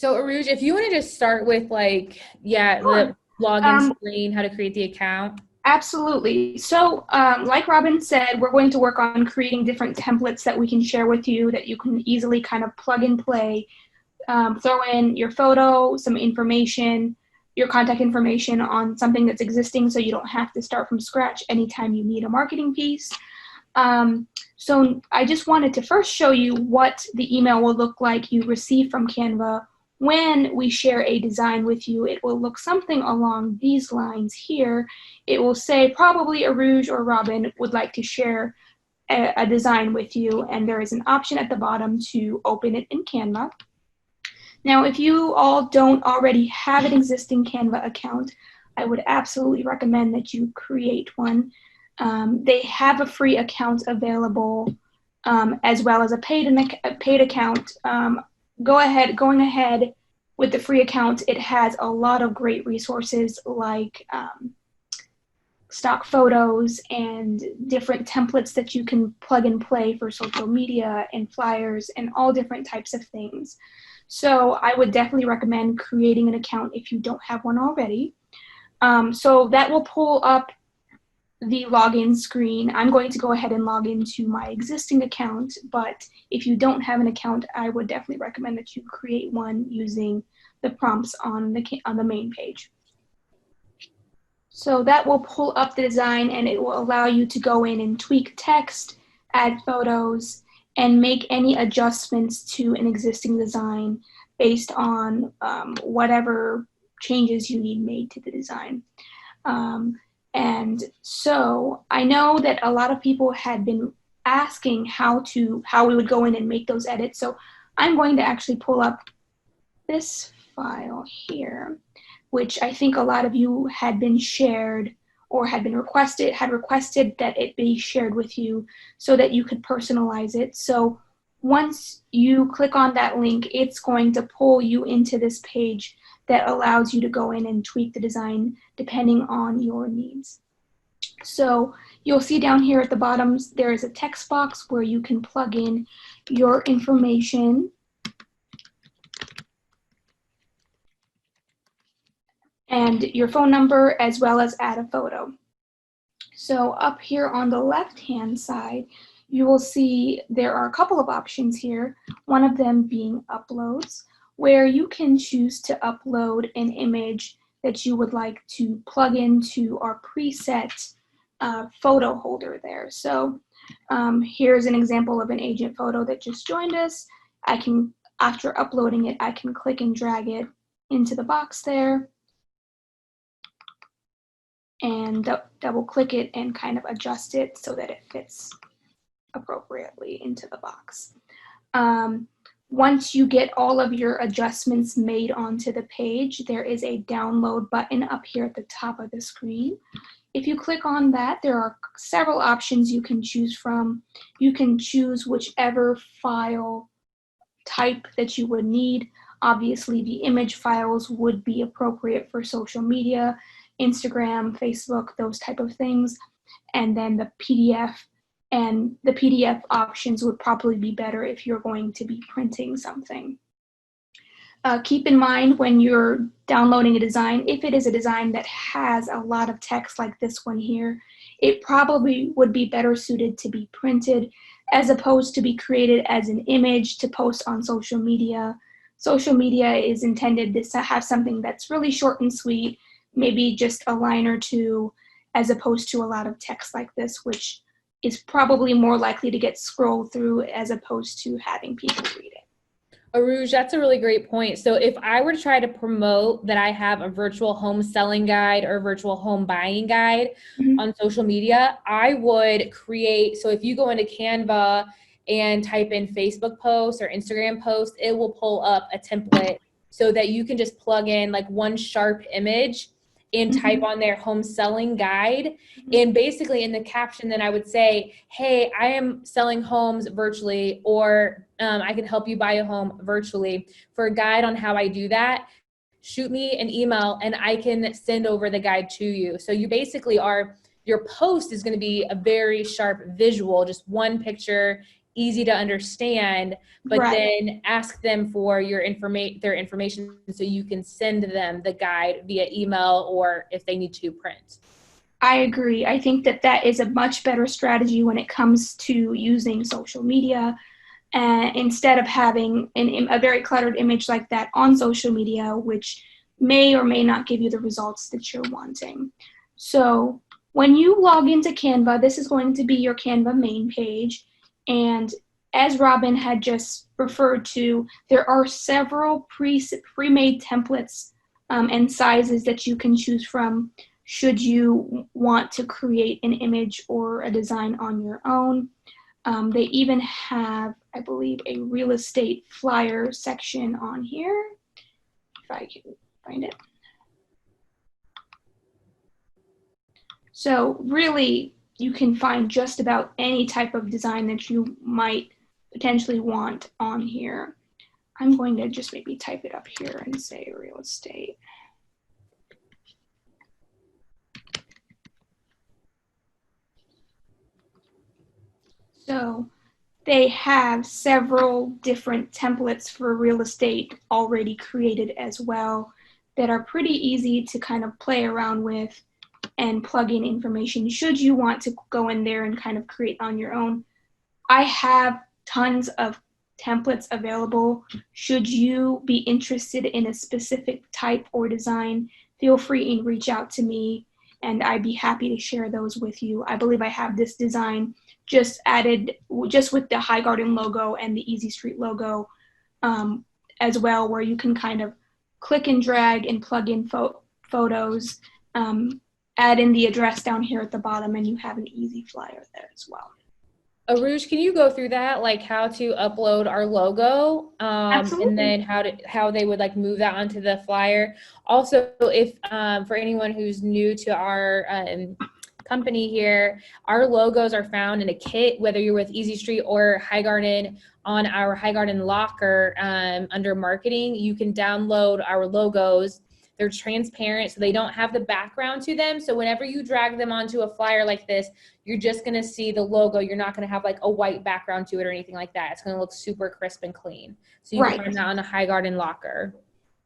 So Aruj, if you want to just start with like, yeah, the Sure. login Um, screen, how to create the account. Absolutely. So, like Robin said, we're going to work on creating different templates that we can share with you that you can easily kind of plug and play, throw in your photo, some information, your contact information on something that's existing so you don't have to start from scratch anytime you need a marketing piece. Um, so I just wanted to first show you what the email will look like you receive from Canva when we share a design with you. It will look something along these lines here. It will say probably Urooj or Robin would like to share a design with you, and there is an option at the bottom to open it in Canva. Now, if you all don't already have an existing Canva account, I would absolutely recommend that you create one. They have a free account available, as well as a paid account. Going ahead with the free account, it has a lot of great resources like stock photos and different templates that you can plug and play for social media and flyers and all different types of things. So I would definitely recommend creating an account if you don't have one already. So that will pull up the login screen. I'm going to go ahead and log into my existing account, but if you don't have an account, I would definitely recommend that you create one using the prompts on the main page. So that will pull up the design and it will allow you to go in and tweak text, add photos, and make any adjustments to an existing design based on whatever changes you need made to the design. Um, and so I know that a lot of people had been asking how we would go in and make those edits. So I'm going to actually pull up this file here, which I think a lot of you had been shared or had requested that it be shared with you so that you could personalize it. So once you click on that link, it's going to pull you into this page that allows you to go in and tweak the design depending on your needs. So you'll see down here at the bottom, there is a text box where you can plug in your information and your phone number, as well as add a photo. So up here on the left-hand side, you will see there are a couple of options here, one of them being uploads, where you can choose to upload an image that you would like to plug into our preset photo holder there. So here's an example of an agent photo that just joined us. After uploading it, I can click and drag it into the box there and double click it and kind of adjust it so that it fits appropriately into the box. Once you get all of your adjustments made onto the page, there is a download button up here at the top of the screen. If you click on that, there are several options you can choose from. You can choose whichever file type that you would need. Obviously, the image files would be appropriate for social media, Instagram, Facebook, those type of things. And then the PDF options would probably be better if you're going to be printing something. Keep in mind when you're downloading a design, if it is a design that has a lot of text like this one here, it probably would be better suited to be printed as opposed to be created as an image to post on social media. Social media is intended to have something that's really short and sweet, maybe just a line or two, as opposed to a lot of text like this, which is probably more likely to get scrolled through as opposed to having people read it. Aruj, that's a really great point. So if I were to try to promote that I have a virtual home selling guide or virtual home buying guide Mhm. on social media, I would create, so if you go into Canva and type in Facebook posts or Instagram posts, it will pull up a template so that you can just plug in like one sharp image and type Mhm. on their home selling guide. Mhm. And basically in the caption, then I would say, hey, I am selling homes virtually, or I can help you buy a home virtually. For a guide on how I do that, shoot me an email and I can send over the guide to you. So you basically your post is going to be a very sharp visual, just one picture easy to understand, but Right. then ask them for their information so you can send them the guide via email or if they need to print. I agree. I think that that is a much better strategy when it comes to using social media. And instead of having a very cluttered image like that on social media, which may or may not give you the results that you're wanting. So when you log into Canva, this is going to be your Canva main page. And as Robin had just referred to, there are several pre-made templates and sizes that you can choose from should you want to create an image or a design on your own. They even have, I believe, a real estate flyer section on here, if I can find it. So really, you can find just about any type of design that you might potentially want on here. I'm going to just maybe type it up here and say real estate. So they have several different templates for real estate already created as well that are pretty easy to kind of play around with and plug in information should you want to go in there and kind of create on your own. I have tons of templates available. Should you be interested in a specific type or design, feel free and reach out to me and I'd be happy to share those with you. I believe I have this design just added just with the High Garden logo and the Easy Street logo as well, where you can kind of click and drag and plug in photos, add in the address down here at the bottom, and you have an easy flyer there as well. Urooj, can you go through that, like how to upload our logo, and then how they would like move that onto the flyer? Also, if for anyone who's new to our company here, our logos are found in a kit, whether you're with Easy Street or High Garden. On our High Garden locker under marketing, you can download our logos. They're transparent, so they don't have the background to them. So whenever you drag them onto a flyer like this, you're just going to see the logo. You're not going to have like a white background to it or anything like that. It's going to look super crisp and clean. So you can find that on a High Garden locker.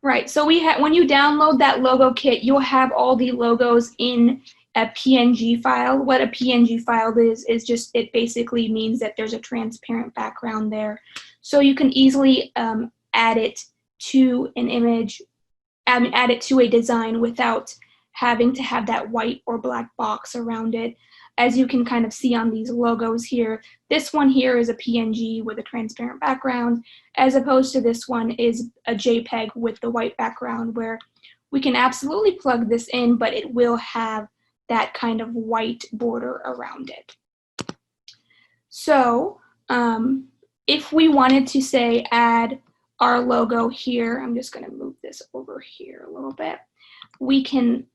Right. So when you download that logo kit, you'll have all the logos in a PNG file. What a PNG file is just, it basically means that there's a transparent background there. So you can easily add it to an image, add it to a design without having to have that white or black box around it. As you can kind of see on these logos here, this one here is a PNG with a transparent background, as opposed to this one is a JPEG with the white background, where we can absolutely plug this in, but it will have that kind of white border around it. So if we wanted to say add our logo here, I'm just going to move this over here a little bit. You can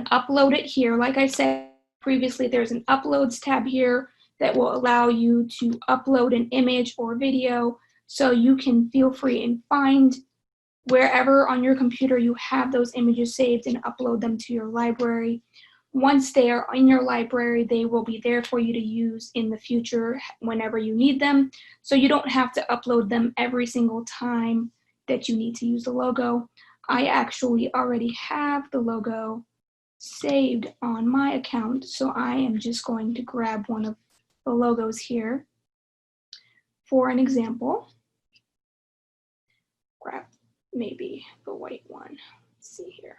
upload it here. Like I said previously, there's an uploads tab here that will allow you to upload an image or video, so you can feel free and find wherever on your computer you have those images saved and upload them to your library. Once they are in your library, they will be there for you to use in the future whenever you need them, so you don't have to upload them every single time that you need to use the logo. I actually already have the logo saved on my account, so I am just going to grab one of the logos here for an example. Grab maybe the white one. Let's see here.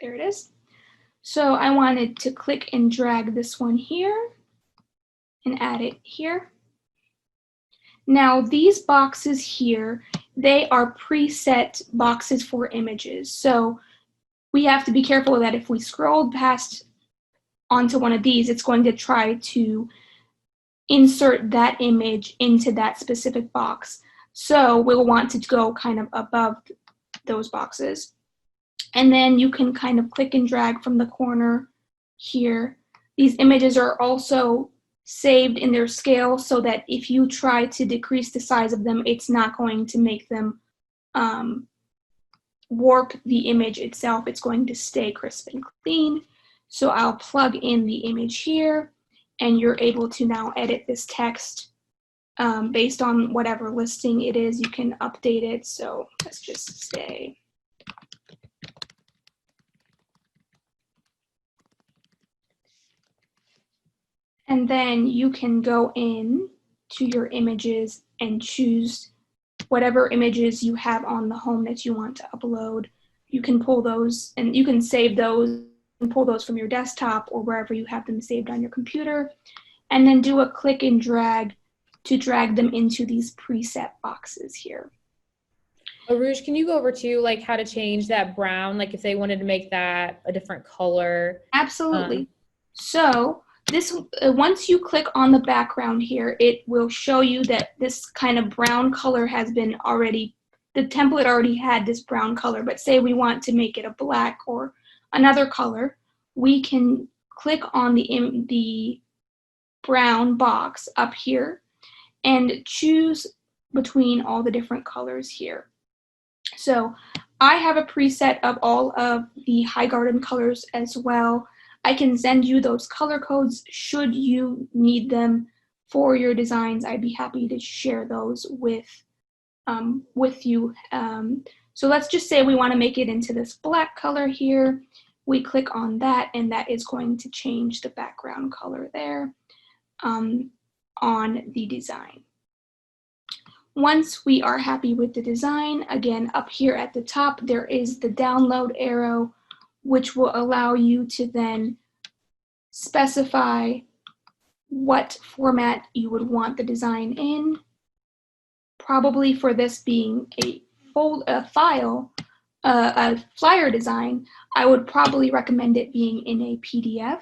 There it is. So I wanted to click and drag this one here and add it here. Now these boxes here, they are preset boxes for images. So we have to be careful that if we scroll past onto one of these, it's going to try to insert that image into that specific box. So we'll want to go kind of above those boxes. And then you can kind of click and drag from the corner here. These images are also saved in their scale so that if you try to decrease the size of them, it's not going to make them warp the image itself. It's going to stay crisp and clean. So I'll plug in the image here, and you're able to now edit this text based on whatever listing it is. You can update it. So let's just say, and then you can go in to your images and choose whatever images you have on the home that you want to upload. You can pull those, and you can save those and pull those from your desktop or wherever you have them saved on your computer, and then do a click and drag to drag them into these preset boxes here. Urooj, can you go over to like how to change that brown, like if they wanted to make that a different color? Absolutely. So this, once you click on the background here, it will show you that this kind of brown color has been already, the template already had this brown color, but say we want to make it a black or another color, we can click on the brown box up here and choose between all the different colors here. So I have a preset of all of the High Garden colors as well. I can send you those color codes should you need them for your designs. I'd be happy to share those with you. So let's just say we want to make it into this black color here. We click on that, and that is going to change the background color there on the design. Once we are happy with the design, again, up here at the top, there is the download arrow, which will allow you to then specify what format you would want the design in. Probably for this being a flyer design, I would probably recommend it being in a PDF.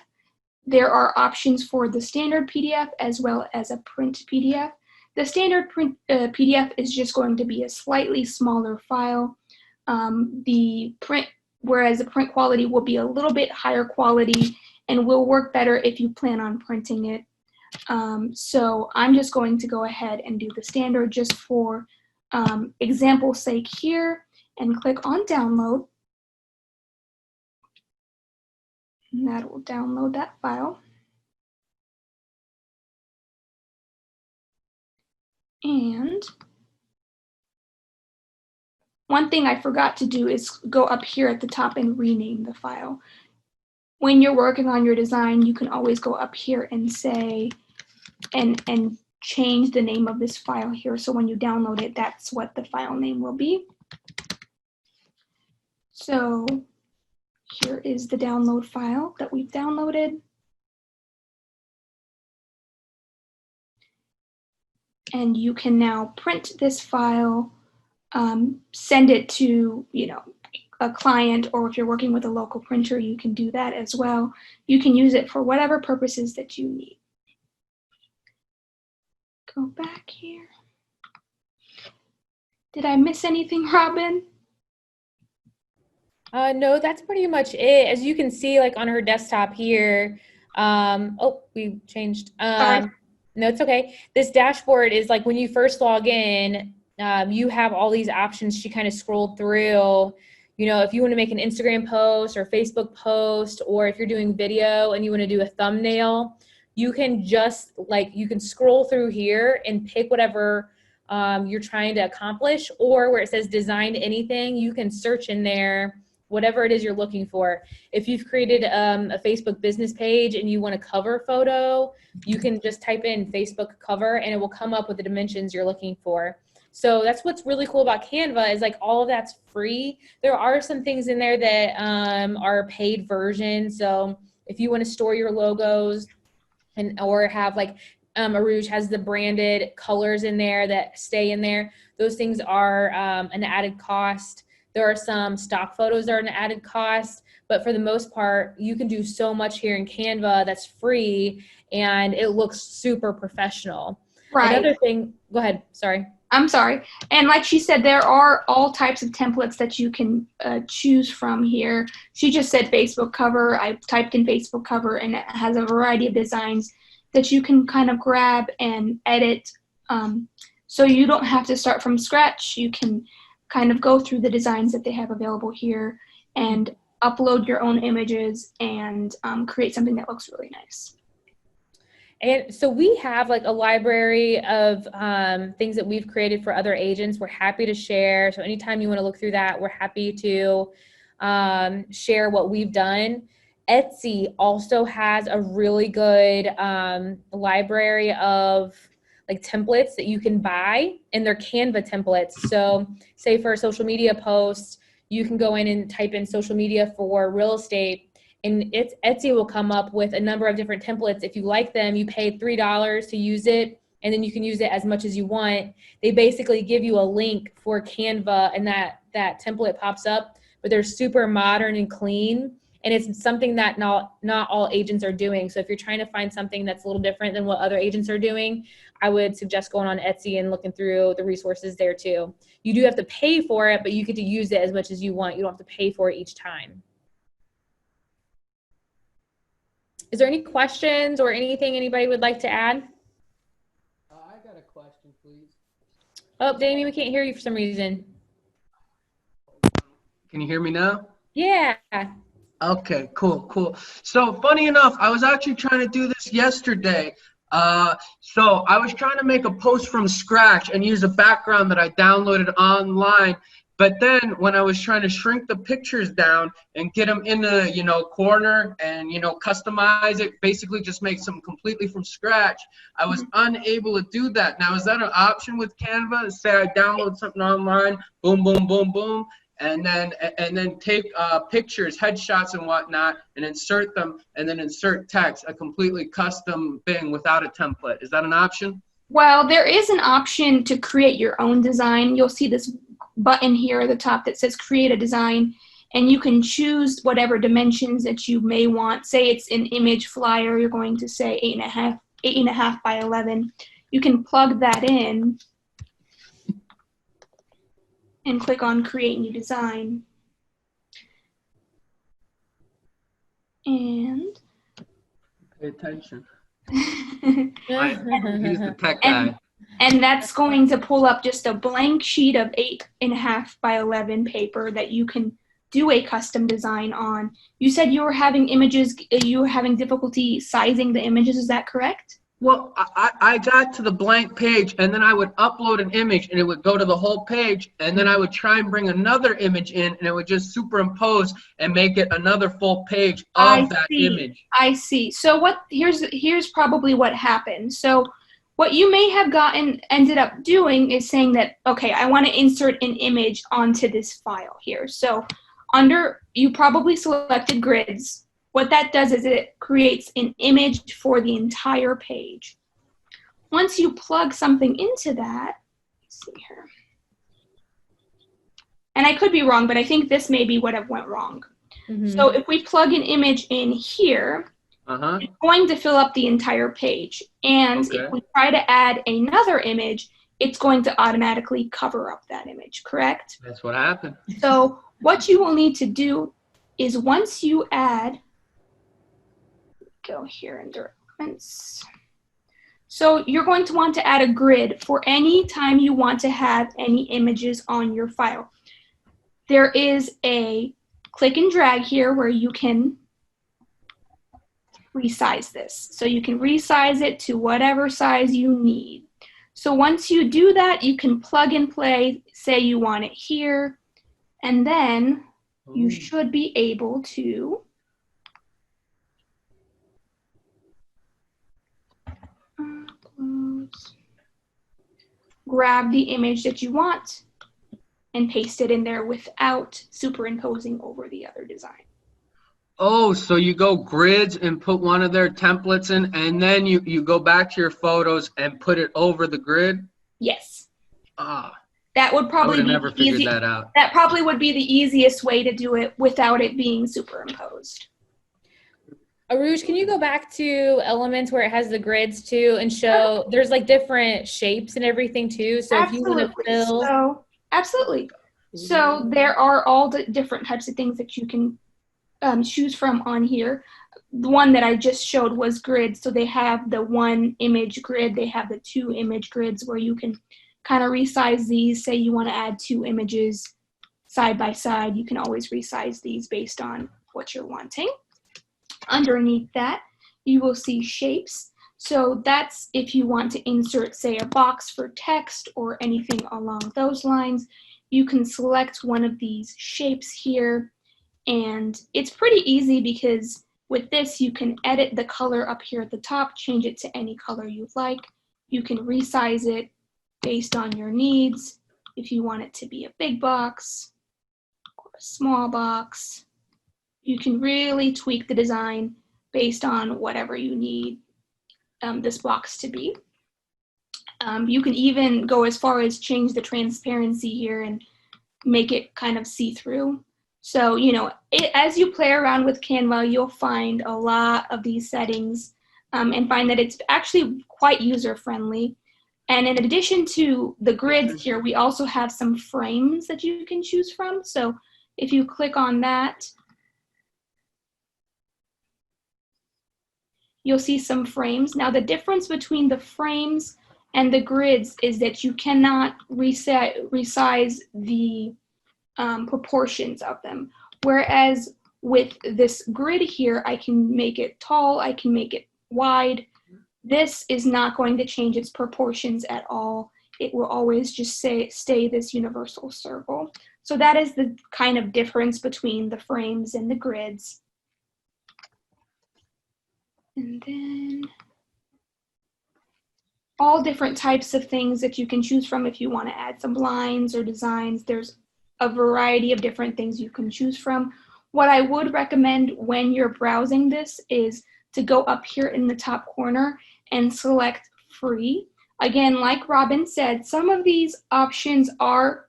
There are options for the standard PDF as well as a print PDF. The standard print PDF is just going to be a slightly smaller file. Whereas the print quality will be a little bit higher quality and will work better if you plan on printing it. So I'm just going to go ahead and do the standard just for example's sake here, and click on download. And that will download that file. And one thing I forgot to do is go up here at the top and rename the file. When you're working on your design, you can always go up here and say, and change the name of this file here. So when you download it, that's what the file name will be. So here is the download file that we've downloaded. And you can now print this file, send it to, a client, or if you're working with a local printer, you can do that as well. You can use it for whatever purposes that you need. Go back here. Did I miss anything, Robin? No, that's pretty much it. As you can see, like on her desktop here, oh, we changed. Sorry. No, it's okay. This dashboard is like when you first log in, you have all these options. She kind of scrolled through, if you want to make an Instagram post or Facebook post, or if you're doing video and you want to do a thumbnail, you can just you can scroll through here and pick whatever you're trying to accomplish, or where it says design anything, you can search in there whatever it is you're looking for. If you've created a Facebook business page and you want a cover photo, you can just type in Facebook cover and it will come up with the dimensions you're looking for. So that's what's really cool about Canva, is like all of that's free. There are some things in there that are paid version. So if you want to store your logos or have Urooj has the branded colors in there that stay in there, those things are an added cost. There are some stock photos that are an added cost, but for the most part, you can do so much here in Canva that's free and it looks super professional. Right. Another thing, go ahead, sorry. I'm sorry. And like she said, there are all types of templates that you can choose from here. She just said Facebook cover. I typed in Facebook cover and it has a variety of designs that you can kind of grab and edit. So you don't have to start from scratch. You can kind of go through the designs that they have available here and upload your own images and create something that looks really nice. And so we have like a library of things that we've created for other agents. We're happy to share. So anytime you want to look through that, we're happy to share what we've done. Etsy also has a really good library of like templates that you can buy, and they're Canva templates. So say for a social media post, you can go in and type in social media for real estate, and Etsy will come up with a number of different templates. If you like them, you pay $3 to use it, and then you can use it as much as you want. They basically give you a link for Canva, and that template pops up, but they're super modern and clean. And it's something that not all agents are doing. So if you're trying to find something that's a little different than what other agents are doing, I would suggest going on Etsy and looking through the resources there too. You do have to pay for it, but you get to use it as much as you want. You don't have to pay for it each time. Is there any questions or anything anybody would like to add? I got a question, please. Oh, Damien, we can't hear you for some reason. Can you hear me now? Yeah. Okay, cool. So funny enough, I was actually trying to do this yesterday. So I was trying to make a post from scratch and use a background that I downloaded online. But then when I was trying to shrink the pictures down and get them in the, corner and, customize it, basically just make something completely from scratch, I was unable to do that. Now, is that an option with Canva? Say I download something online, boom, boom, boom, boom, and then take pictures, headshots and whatnot, and insert them, and then insert text, a completely custom thing without a template. Is that an option? Well, there is an option to create your own design. You'll see this button here at the top that says create a design, and you can choose whatever dimensions that you may want. Say it's an image flyer, you're going to say 8.5 by 11. You can plug that in and click on create new design. And Pay attention. He's the tech guy. And that's going to pull up just a blank sheet of 8.5 by 11 paper that you can do a custom design on. You said you were having difficulty sizing the images, is that correct? Well, I got to the blank page, and then I would upload an image, and it would go to the whole page, and then I would try and bring another image in, and it would just superimpose and make it another full page of that image. I see. So here's probably what happened. So what you may have ended up doing is saying that, okay, I want to insert an image onto this file here. So you probably selected grids. What that does is it creates an image for the entire page. Once you plug something into that, let's see here. And I could be wrong, but I think this may be what went wrong. So if we plug an image in here, it's going to fill up the entire page. And if we try to add another image, it's going to automatically cover up that image, correct? That's what happened. So what you will need to do is once you add, go here in documents. So you're going to want to add a grid for any time you want to have any images on your file. There is a click and drag here where you can resize this. So you can resize it to whatever size you need. So once you do that, you can plug and play, say you want it here, and then you should be able to grab the image that you want and paste it in there without superimposing over the other design. Oh, so you go grids and put one of their templates in, and then you go back to your photos and put it over the grid? Yes. That would probably be never figured that out. That probably would be the easiest way to do it without it being superimposed. Urooj, can you go back to Elements where it has the grids too and show there's like different shapes and everything too? So if you want to fill. Absolutely. So there are all the different types of things that you can choose from on here. The one that I just showed was grids. So they have the 1 image grid. They have the 2 image grids where you can kind of resize these. Say you want to add 2 images side by side. You can always resize these based on what you're wanting. Underneath that, you will see shapes. So that's if you want to insert, say, a box for text or anything along those lines. You can select one of these shapes here, and it's pretty easy because with this you can edit the color up here at the top, change it to any color you'd like. You can resize it based on your needs, if you want it to be a big box or a small box. You can really tweak the design based on whatever you need this box to be. You can even go as far as change the transparency here and make it kind of see-through. So, you know, as you play around with Canva, you'll find a lot of these settings and find that it's actually quite user-friendly. And in addition to the grids here, we also have some frames that you can choose from. So if you click on that, you'll see some frames. Now the difference between the frames and the grids is that you cannot resize the proportions of them. Whereas with this grid here, I can make it tall, I can make it wide. This is not going to change its proportions at all. It will always just stay this universal circle. So that is the kind of difference between the frames and the grids. And then all different types of things that you can choose from if you want to add some lines or designs. There's a variety of different things you can choose from. What I would recommend when you're browsing this is to go up here in the top corner and select free. Again, like Robin said, some of these options are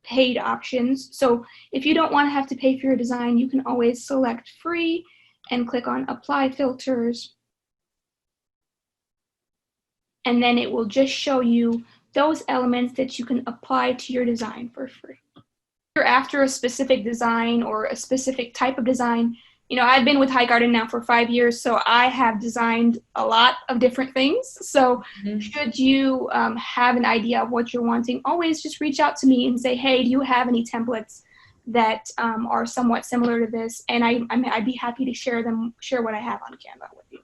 paid options. So if you don't want to have to pay for your design, you can always select free and click on apply filters. And then it will just show you those elements that you can apply to your design for free. If you're after a specific design or a specific type of design, you know, I've been with High Garden now for 5 years, so I have designed a lot of different things. So should you have an idea of what you're wanting, always just reach out to me and say, hey, do you have any templates that are somewhat similar to this? And I'd be happy to share what I have on Canva with you.